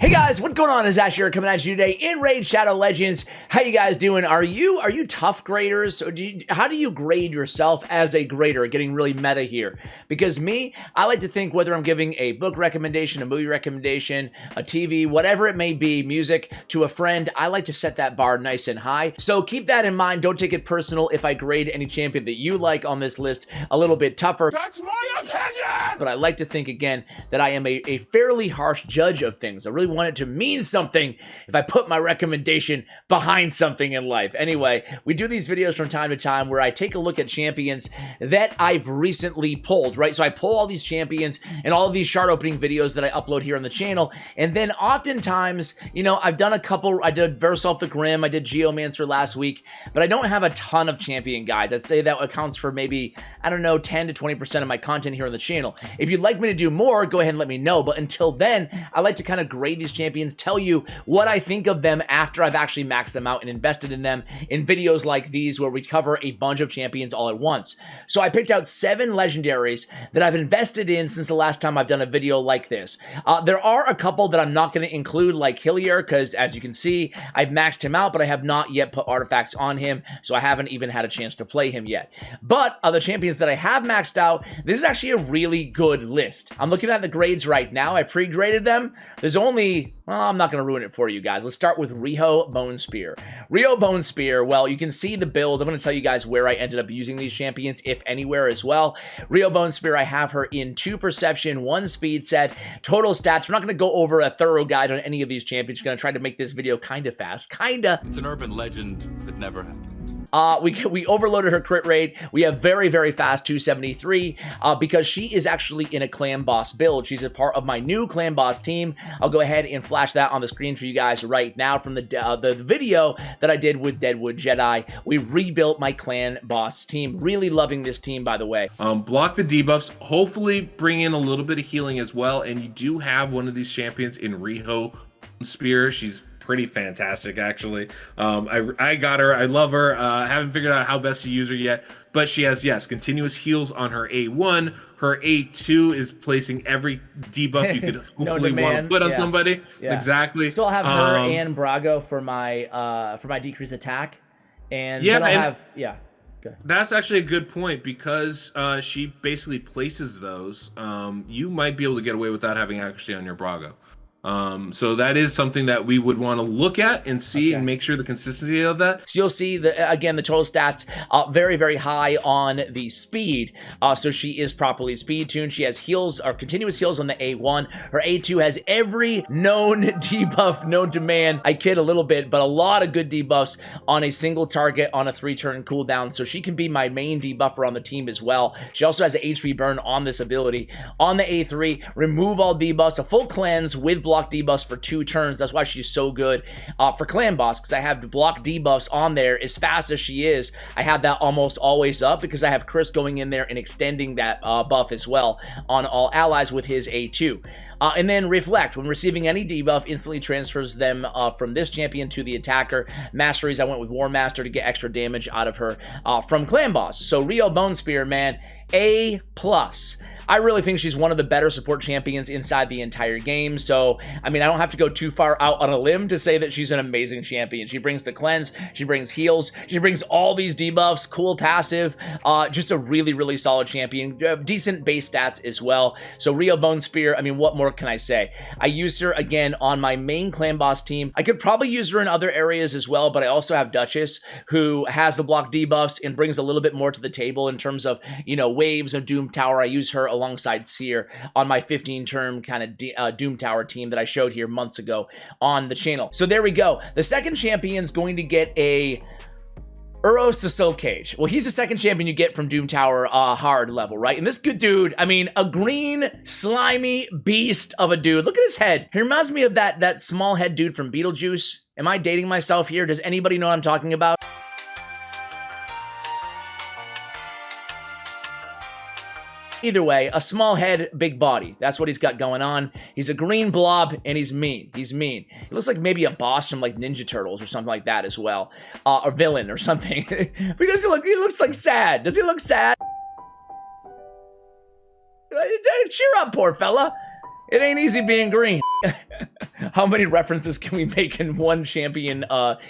Hey guys, what's going on? It's Ash here coming at you today in Raid Shadow Legends. How you guys doing? Are you tough graders? Or how do you grade yourself as a grader? Getting really meta here. Because me, I like to think whether I'm giving a book recommendation, a movie recommendation, a TV, whatever it may be, music to a friend, I like to set that bar nice and high. So keep that in mind. Don't take it personal if I grade any champion that you like on this list a little bit tougher. That's my opinion! But I like to think again that I am a fairly harsh judge of things. I really want it to mean something if I put my recommendation behind something in life. Anyway, we do these videos from time to time where I take a look at champions that I've recently pulled, right? So I pull all these champions and all of these shard opening videos that I upload here on the channel. And then oftentimes, you know, I've done a couple, I did Versalf the Grim, I did Geomancer last week, but I don't have a ton of champion guides. I'd say that accounts for maybe, I don't know, 10 to 20% of my content here on the channel. If you'd like me to do more, go ahead and let me know. But until then, I like to kind of grade these champions, tell you what I think of them after I've actually maxed them out and invested in them in videos like these where we cover a bunch of champions all at once. So I picked out 7 legendaries that I've invested in since the last time I've done a video like this. There are a couple that I'm not going to include, like Hillier, because as you can see, I've maxed him out, but I have not yet put artifacts on him, so I haven't even had a chance to play him yet. But of the champions that I have maxed out, this is actually a really good list. I'm looking at the grades right now. I pre-graded them. There's only, well, I'm not going to ruin it for you guys. Let's start with Riho Bone Spear. Riho Bone Spear, well, you can see the build. I'm going to tell you guys where I ended up using these champions, if anywhere as well. Riho Bone Spear, I have her in 2 perception, 1 speed set, total stats. We're not going to go over a thorough guide on any of these champions. We're going to try to make this video kind of fast. It's an urban legend that never happened. We overloaded her crit rate. We have very, very fast 273 because she is actually in a clan boss build. She's a part of my new clan boss team. I'll go ahead and flash that on the screen for you guys right now from the video that I did with Deadwood Jedi. We rebuilt my clan boss team. Really loving this team, by the way. Block the debuffs. Hopefully bring in a little bit of healing as well. And you do have one of these champions in Riho Spear. She's pretty fantastic, actually. I got her. I love her. Haven't figured out how best to use her yet, but she has, yes, continuous heals on her A1. Her A2 is placing every debuff you could hopefully want to put on somebody. Yeah. Exactly. So I'll have her and Brago for my decreased attack, and yeah, then I'll have That's actually a good point because she basically places those. You might be able to get away without having accuracy on your Brago. So that is something that we would want to look at and see and make sure the consistency of that. So you'll see again the total stats very, very high on the speed. So she is properly speed tuned. She has heals or continuous heals on the A1. Her A2 has every known debuff known to man. I kid a little bit, but a lot of good debuffs on a single target on a 3-turn cooldown. So she can be my main debuffer on the team as well. She also has an HP burn on this ability. On the A3, remove all debuffs, a full cleanse with block debuffs for 2 turns. That's why she's so good for clan boss, because I have block debuffs on there as fast as she is. I have that almost always up because I have Chris going in there and extending that buff as well on all allies with his A2. And then Reflect. When receiving any debuff, instantly transfers them from this champion to the attacker. Masteries, I went with War Master to get extra damage out of her from clan boss. So Riho Bone Spear, man, A+. I really think she's one of the better support champions inside the entire game. So, I mean, I don't have to go too far out on a limb to say that she's an amazing champion. She brings the cleanse, she brings heals, she brings all these debuffs, cool passive, just a really, really solid champion. Decent base stats as well. So Riho Bone Spear, I mean, what more can I say? I used her again on my main clan boss team. I could probably use her in other areas as well, but I also have Duchess, who has the block debuffs and brings a little bit more to the table in terms of, you know, waves of Doom Tower. I use her alongside Seer on my 15-term kind of Doom Tower team that I showed here months ago on the channel. So there we go. The second champion's going to get a Eros the Soul Cage. Well, he's the second champion you get from Doom Tower hard level, right? And this good dude, I mean, a green, slimy beast of a dude. Look at his head. He reminds me of that small head dude from Beetlejuice. Am I dating myself here? Does anybody know what I'm talking about? Either way, a small head, big body. That's what he's got going on. He's a green blob, and he's mean. He's mean. He looks like maybe a boss from like Ninja Turtles or something like that as well. Or villain or something. But he doesn't look, he looks like sad. Does he look sad? Cheer up, poor fella. It ain't easy being green. How many references can we make in one champion,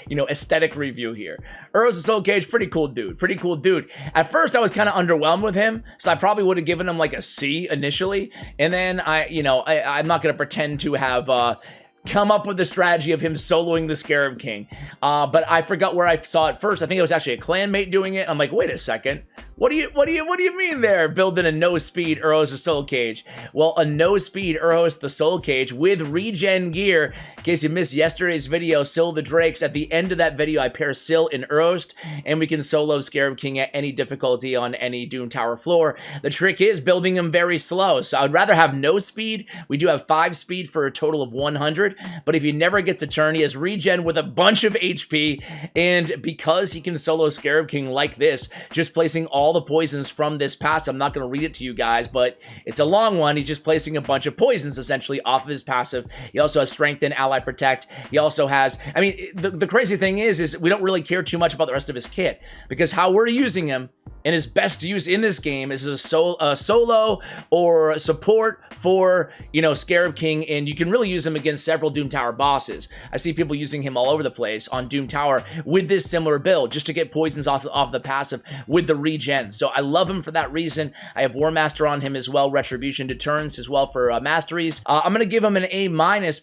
you know, aesthetic review here? Eros the Soul Cage, pretty cool dude. Pretty cool dude. At first, I was kind of underwhelmed with him, so I probably would have given him like a C initially. And then I'm not going to pretend to have come up with the strategy of him soloing the Scarab King. But I forgot where I saw it first. I think it was actually a clanmate doing it. I'm like, wait a second. What do you mean there? Building a no-speed Eros the Soul Cage. Well, a no-speed Eros the Soul Cage with regen gear. In case you missed yesterday's video, Syl the Drakes, at the end of that video, I pair Syl and Eros, and we can solo Scarab King at any difficulty on any Doom Tower floor. The trick is building him very slow, so I'd rather have no speed. We do have 5 speed for a total of 100, but if he never gets a turn, he has regen with a bunch of HP, and because he can solo Scarab King like this, just placing all the poisons from this passive. I'm not going to read it to you guys, but it's a long one. He's just placing a bunch of poisons essentially off of his passive. He also has Strengthen, Ally Protect. He also has, I mean, the crazy thing is we don't really care too much about the rest of his kit, because how we're using him and his best use in this game is a solo or support for, you know, Scarab King, and you can really use him against several Doom Tower bosses. I see people using him all over the place on Doom Tower with this similar build, just to get poisons off the passive with the regen. So I love him for that reason. I have War Master on him as well, Retribution Deterrence as well for masteries. I'm going to give him an A-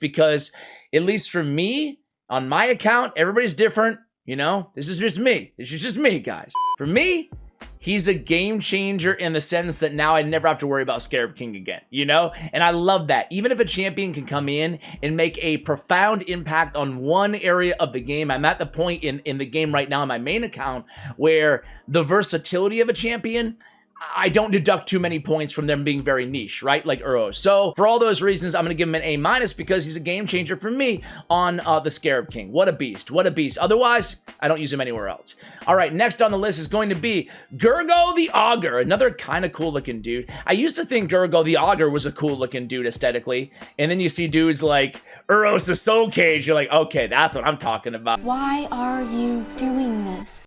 because, at least for me, on my account, everybody's different, you know? This is just me. This is just me, guys. For me, he's a game changer in the sense that now I never have to worry about Scarab King again, you know? And I love that. Even if a champion can come in and make a profound impact on one area of the game, I'm at the point in the game right now on my main account where the versatility of a champion, I don't deduct too many points from them being very niche, right? Like Eros. So for all those reasons, I'm going to give him an A- because he's a game changer for me on the Scarab King. What a beast. What a beast. Otherwise, I don't use him anywhere else. All right, next on the list is going to be Gurgo the Augur, another kind of cool looking dude. I used to think Gurgo the Augur was a cool looking dude aesthetically, and then you see dudes like Eros the Soul Cage, you're like, okay, that's what I'm talking about. Why are you doing this?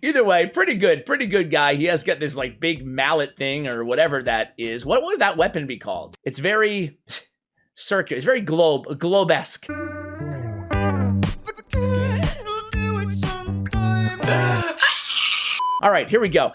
Either way, pretty good guy. He has got this like big mallet thing or whatever that is. What would that weapon be called? It's very circular. It's very globe-esque. All right, here we go.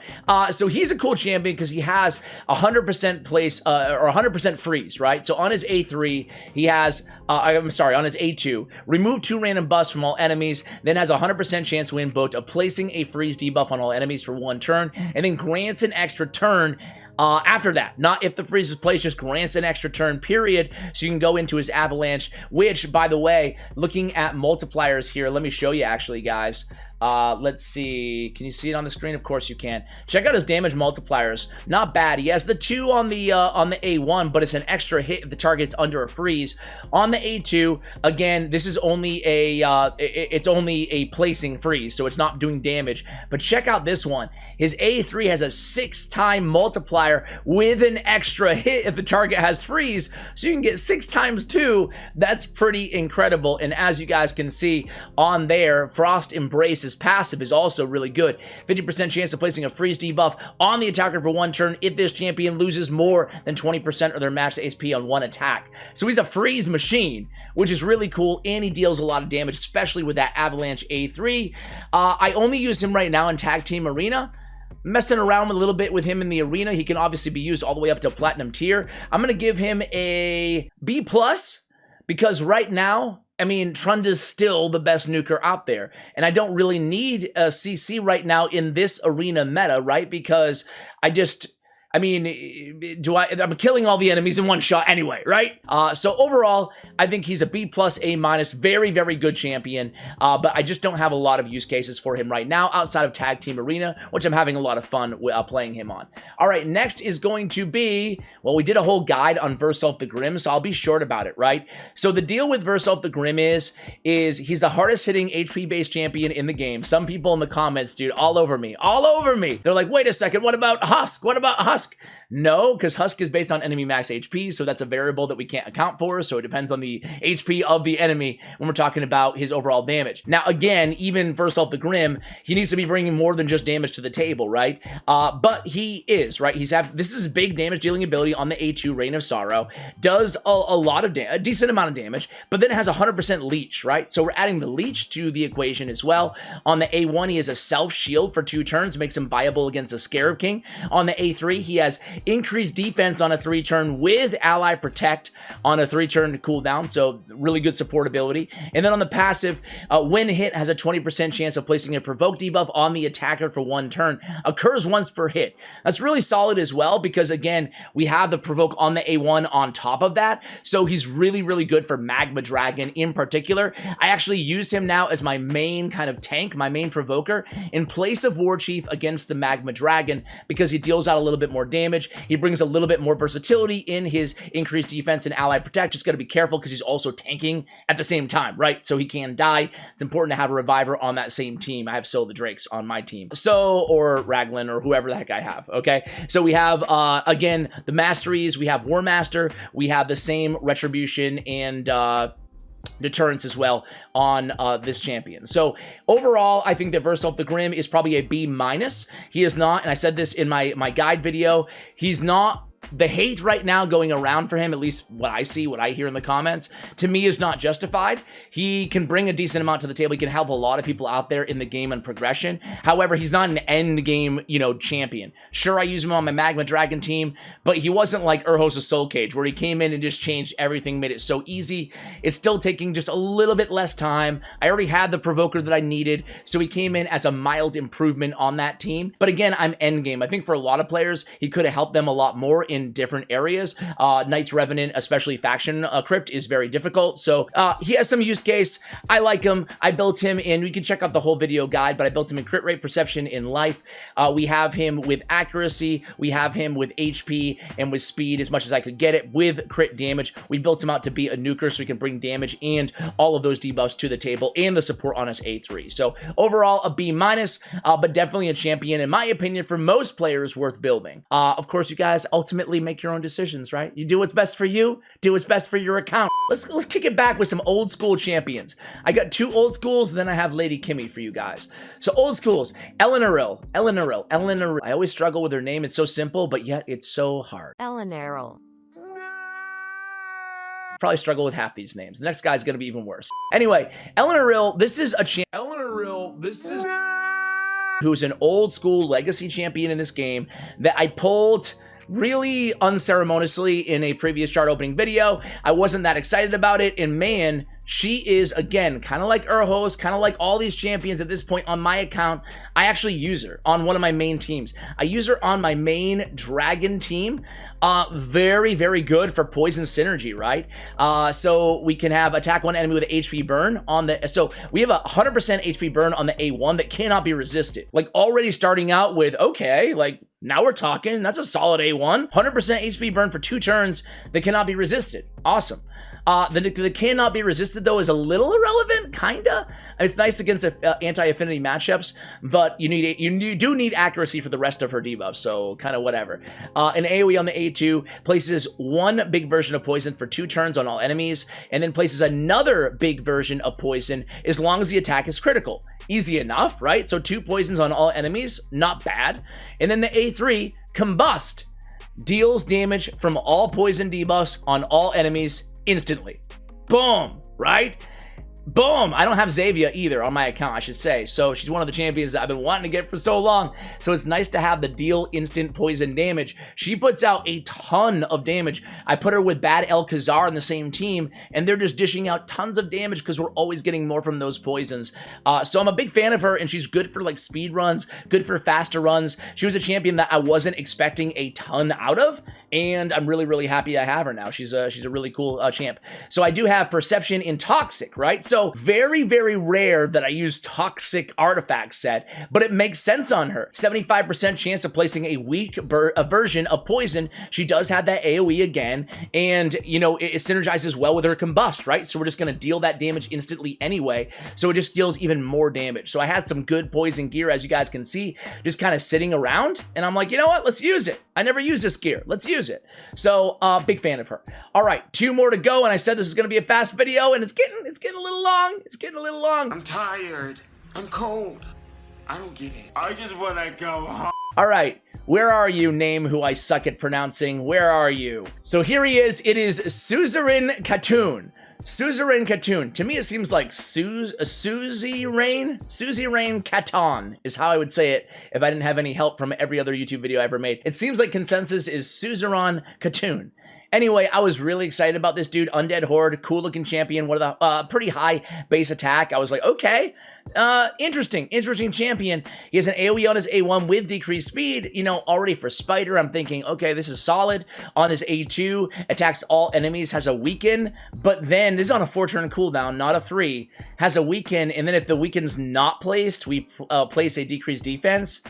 So he's a cool champion because he has 100% place or 100% freeze, right? So on his A3, he has, on his A2, remove 2 random buffs from all enemies, then has a 100% chance win both of placing a freeze debuff on all enemies for 1 turn, and then grants an extra turn after that. Not if the freeze is placed, just grants an extra turn, period. So you can go into his avalanche, which, by the way, looking at multipliers here, let me show you actually, guys. Let's see. Can you see it on the screen? Of course you can. Check out his damage multipliers. Not bad. He has the 2 on the A1, but it's an extra hit if the target's under a freeze. On the A2, again, this is only it's only a placing freeze, so it's not doing damage. But check out this one. His A3 has a 6-time multiplier with an extra hit if the target has freeze, so you can get 6 times 2. That's pretty incredible. And as you guys can see on there, Frost Embraces passive is also really good. 50% chance of placing a freeze debuff on the attacker for 1 turn if this champion loses more than 20% of their match HP on 1 attack. So he's a freeze machine, which is really cool, and he deals a lot of damage, especially with that Avalanche A3. I only use him right now in Tag Team Arena. Messing around a little bit with him in the arena. He can obviously be used all the way up to Platinum tier. I'm going to give him a B+, because right now, I mean, Trunda's still the best nuker out there. And I don't really need a CC right now in this arena meta, right? Because I mean, I'm killing all the enemies in 1 shot anyway, right? So overall, I think he's a B+, A-, very, very good champion. But I just don't have a lot of use cases for him right now outside of Tag Team Arena, which I'm having a lot of fun playing him on. All right, next is going to be, well, we did a whole guide on Verself the Grim, so I'll be short about it, right? So the deal with Verself the Grim is he's the hardest hitting HP-based champion in the game. Some people in the comments, dude, all over me. They're like, wait a second, what about Husk? What about Husk? Husk? No, because Husk is based on enemy max HP, so that's a variable that we can't account for, so it depends on the HP of the enemy when we're talking about his overall damage. Now, again, even first off the Grim, he needs to be bringing more than just damage to the table, right? But he is, right? This is big damage dealing ability on the A2, Reign of Sorrow, does a lot of a decent amount of damage, but then it has 100% leech, right? So we're adding the leech to the equation as well. On the A1, he has a self shield for 2 turns, makes him viable against the Scarab King. On the A3, he has increased defense on a 3-turn with ally protect on a 3-turn cooldown, so really good support ability. And then on the passive, when hit has a 20% chance of placing a provoke debuff on the attacker for 1 turn, occurs once per hit. That's really solid as well because again, we have the provoke on the A1 on top of that, so he's really good for Magma Dragon in particular. I actually use him now as my main kind of tank, my main provoker in place of War Chief against the Magma Dragon because he deals out a little bit more damage. He brings a little bit more versatility in his increased defense and ally protect. Just got to be careful because he's also tanking at the same time, right? So he can die. It's important to have a reviver on that same team. I have Syl the Drakes on my team. So, or Raglan or whoever the heck I have, okay? So we have, again, the masteries. We have War Master. We have the same retribution and deterrence as well on this champion. So overall, I think that Verse of the Grim is probably a B-. He is not, and I said this in my guide video, he's not. The hate right now going around for him, at least what I see, what I hear in the comments, to me is not justified. He can bring a decent amount to the table. He can help a lot of people out there in the game and progression. However, he's not an end game, champion. Sure, I use him on my Magma Dragon team, but he wasn't like Urhos' Soul Cage, where he came in and just changed everything, made it so easy. It's still taking just a little bit less time. I already had the provoker that I needed, so he came in as a mild improvement on that team. But again, I'm end game. I think for a lot of players, he could have helped them a lot more in different areas. Knights Revenant, especially Faction Crypt, is very difficult. So he has some use case. I like him. I built him in, we can check out the whole video guide, but I built him in crit rate, perception, in life. We have him with accuracy. We have him with HP and with speed as much as I could get it with crit damage. We built him out to be a nuker so he can bring damage and all of those debuffs to the table and the support on his A3. So overall, a B-, but definitely a champion, in my opinion, for most players worth building. Of course, you guys ultimately make your own decisions, right? You do what's best for you, do what's best for your account. Let's kick it back with some old school champions. I got 2 old schools, and then I have Lady Kimmy for you guys. So old schools, Eleanor. I always struggle with her name. It's so simple, but yet it's so hard. Eleanor. Probably struggle with half these names. The next guy's gonna be even worse. Anyway, Eleanor, this is a who's an old school legacy champion in this game that I pulled really unceremoniously in a previous chart opening video. I wasn't that excited about it, and man, she is, again, kind of like Urhos, kind of like all these champions at this point on my account. I actually use her on one of my main teams. I use her on my main dragon team. Very good for poison synergy, right? So we can have attack one enemy with an HP burn on the, so we have a 100% HP burn on the A1 that cannot be resisted. Like already starting out with, okay, like now we're talking, that's a solid A1. 100% HP burn for 2 turns that cannot be resisted. Awesome. The cannot be resisted though is a little irrelevant, kinda. It's nice against anti-affinity matchups, but you do need accuracy for the rest of her debuffs, so kind of whatever. An AoE on the A2 places 1 big version of poison for 2 turns on all enemies, and then places another big version of poison as long as the attack is critical. Easy enough, right? So 2 poisons on all enemies, not bad. And then the A3, Combust, deals damage from all poison debuffs on all enemies instantly. Boom, right? Boom! I don't have Xavia either on my account, I should say. So she's one of the champions that I've been wanting to get for so long. So it's nice to have the deal instant poison damage. She puts out a ton of damage. I put her with Bad El Khazar on the same team, and they're just dishing out tons of damage because we're always getting more from those poisons. So I'm a big fan of her, and she's good for like speed runs, good for faster runs. She was a champion that I wasn't expecting a ton out of, and I'm really happy I have her now. She's a really cool champ. So I do have Perception in Toxic, right? Also, very, very rare that I use Toxic Artifact set, but it makes sense on her. 75% chance of placing a weak version of poison. She does have that AoE again, and, you know, it synergizes well with her Combust, right? So we're just going to deal that damage instantly anyway, so it just deals even more damage. So I had some good poison gear, as you guys can see, just kind of sitting around, and I'm like, you know what? Let's use it. I never use this gear. Let's use it. So, big fan of her. All right, 2 more to go, and I said this is going to be a fast video, and it's getting a little long. It's getting a little long. I'm tired. I'm cold. I don't get it. I just want to go home. All right, where are you, name who I suck at pronouncing? Where are you? So here he is. It is Suzeron Katoon. Suzeron Katoon. To me, it seems like Suzy Rain Katon is how I would say it if I didn't have any help from every other YouTube video I ever made. It seems like consensus is Suzeron Katoon. Anyway, I was really excited about this dude. Undead Horde, cool looking champion, one of the pretty high base attack. I was like, okay, interesting champion. He has an AoE on his A1 with decreased speed. You know, already for Spider, I'm thinking, okay, this is solid. On his A2, attacks all enemies, has a weaken, but then this is on a 4-turn cooldown, not a 3. Has a weaken, and then if the weaken's not placed, we place a decreased defense.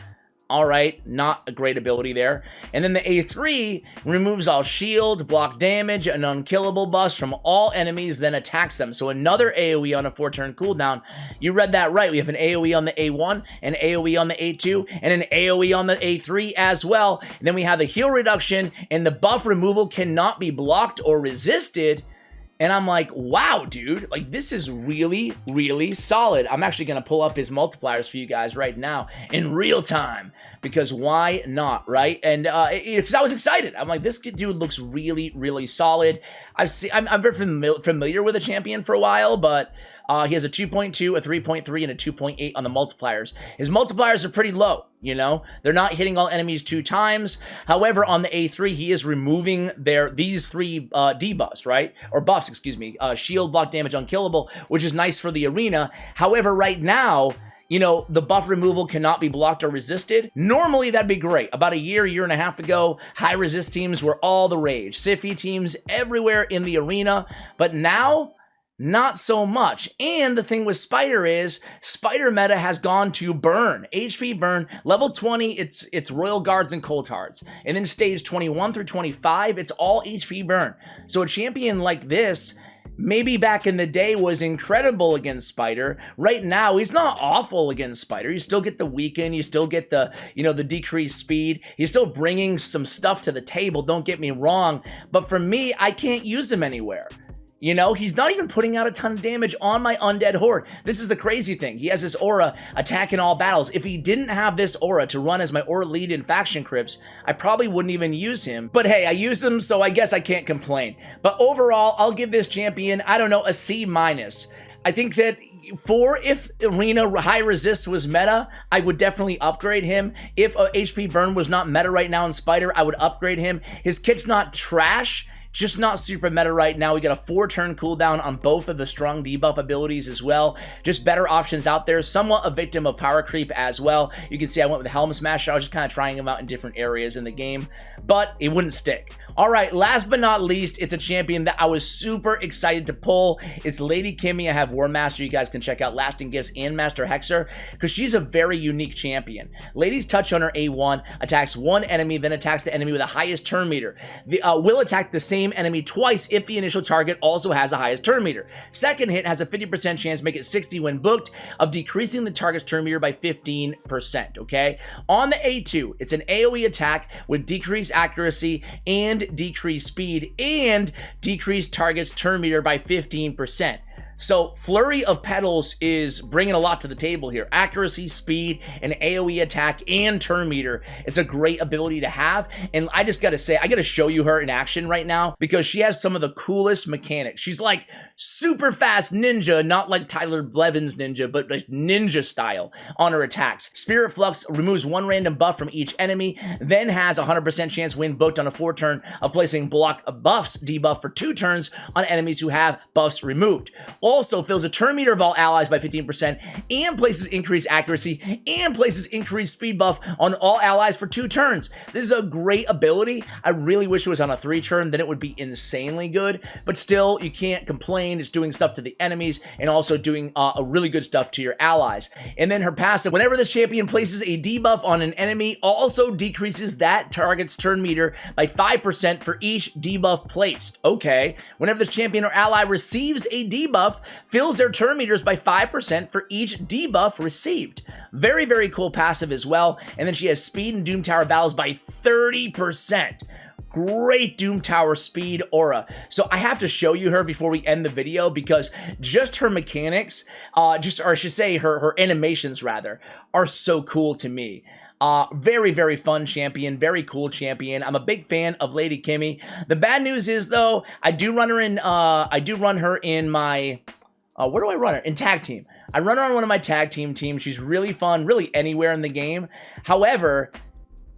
All right, not a great ability there. And then the A3 removes all shield, block damage, an unkillable bust from all enemies, then attacks them. So another AoE on a 4-turn cooldown. You read that right. We have an AoE on the A1, an AoE on the A2, and an AoE on the A3 as well. And then we have the heal reduction, and the buff removal cannot be blocked or resisted. And I'm like, wow, dude, like this is really, really solid. I'm actually going to pull up his multipliers for you guys right now in real time, because why not, right? And because I was excited. I'm like, this dude looks really, really solid. I'm very familiar with the champion for a while, but he has a 2.2, a 3.3, and a 2.8 on the multipliers. His multipliers are pretty low, you know? They're not hitting all enemies 2 times. However, on the A3, he is removing these 3 debuffs, right? Or buffs, excuse me. Shield, block damage, unkillable, which is nice for the arena. However, right now, you know, the buff removal cannot be blocked or resisted. Normally, that'd be great. About a year and a half ago, high resist teams were all the rage. Siffy teams everywhere in the arena. But now, not so much. And the thing with Spider is, Spider meta has gone to burn. HP burn. Level 20, it's Royal Guards and Cold Hearts. And then stage 21 through 25, it's all HP burn. So a champion like this, maybe back in the day, was incredible against Spider. Right now, he's not awful against Spider. You still get the weaken, you still get the, you know, the decreased speed. He's still bringing some stuff to the table, don't get me wrong. But for me, I can't use him anywhere. You know, he's not even putting out a ton of damage on my Undead Horde. This is the crazy thing. He has this aura, attack in all battles. If he didn't have this aura to run as my aura lead in faction crypts, I probably wouldn't even use him. But hey, I use him, so I guess I can't complain. But overall, I'll give this champion, I don't know, a C-. I think that if Arena High Resist was meta, I would definitely upgrade him. If HP Burn was not meta right now in Spider, I would upgrade him. His kit's not trash, just not super meta right now. We got a 4-turn cooldown on both of the strong debuff abilities as well. Just better options out there. Somewhat a victim of power creep as well. You can see I went with Helm Smasher. I was just kind of trying him out in different areas in the game, but it wouldn't stick. All right, last but not least, it's a champion that I was super excited to pull. It's Lady Kimmy. I have War Master. You guys can check out Lasting Gifts and Master Hexer, because she's a very unique champion. Lady's touch on her A1 attacks 1 enemy, then attacks the enemy with the highest turn meter. Will attack the same enemy twice if the initial target also has the highest turn meter. Second hit has a 50% chance, make it 60 when booked, of decreasing the target's turn meter by 15%, okay? On the A2, it's an AoE attack with decreased accuracy and decreased speed and decreased target's turn meter by 15%. So Flurry of Petals is bringing a lot to the table here. Accuracy, speed, and AoE attack, and turn meter. It's a great ability to have. And I just gotta say, I gotta show you her in action right now, because she has some of the coolest mechanics. She's like super fast ninja, not like Tyler Blevins ninja, but like ninja style on her attacks. Spirit Flux removes 1 random buff from each enemy, then has a 100% chance when booked on a 4-turn of placing block buffs debuff for 2 turns on enemies who have buffs removed. Also fills a turn meter of all allies by 15% and places increased accuracy and places increased speed buff on all allies for 2 turns. This is a great ability. I really wish it was on a 3 turn, then it would be insanely good, but still, you can't complain. It's doing stuff to the enemies and also doing a really good stuff to your allies. And then her passive, whenever this champion places a debuff on an enemy, also decreases that target's turn meter by 5% for each debuff placed. Okay. Whenever this champion or ally receives a debuff, fills their turn meters by 5% for each debuff received. Very, very cool passive as well. And then she has speed and Doom Tower battles by 30%. Great Doom Tower speed aura. So I have to show you her before we end the video because just her mechanics, or I should say her animations rather, are so cool to me. Very, very fun champion, very cool champion. I'm a big fan of Lady Kimmy. The bad news is though, I do run her in my, where do I run her? In tag team. I run her on one of my tag teams. She's really fun, really anywhere in the game. However,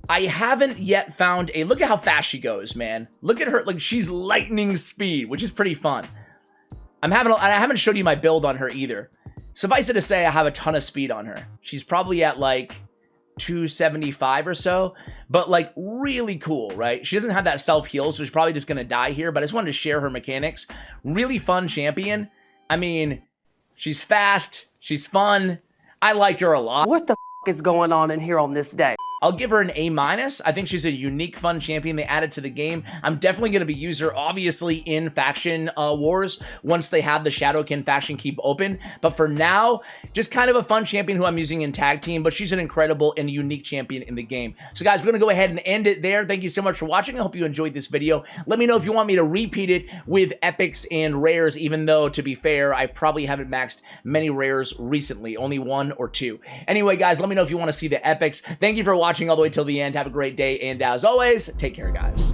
I haven't yet found a, look at how fast she goes, man. Look at her, like she's lightning speed, which is pretty fun. I haven't showed you my build on her either. Suffice it to say, I have a ton of speed on her. She's probably at like 275 or so, but like really cool, right? She doesn't have that self-heal, so she's probably just gonna die here, but I just wanted to share her mechanics. Really fun champion. I mean, she's fast, she's fun. I like her a lot. What the f is going on in here on this day? I'll give her an A-. I think she's a unique, fun champion they added to the game. I'm definitely going to be using her, obviously, in faction wars once they have the Shadowkin faction keep open. But for now, just kind of a fun champion who I'm using in tag team, but she's an incredible and unique champion in the game. So guys, we're going to go ahead and end it there. Thank you so much for watching. I hope you enjoyed this video. Let me know if you want me to repeat it with epics and rares, even though, to be fair, I probably haven't maxed many rares recently, only 1 or 2. Anyway, guys, let me know if you want to see the epics. Thank you for watching all the way till the end. Have a great day, and as always, take care, guys.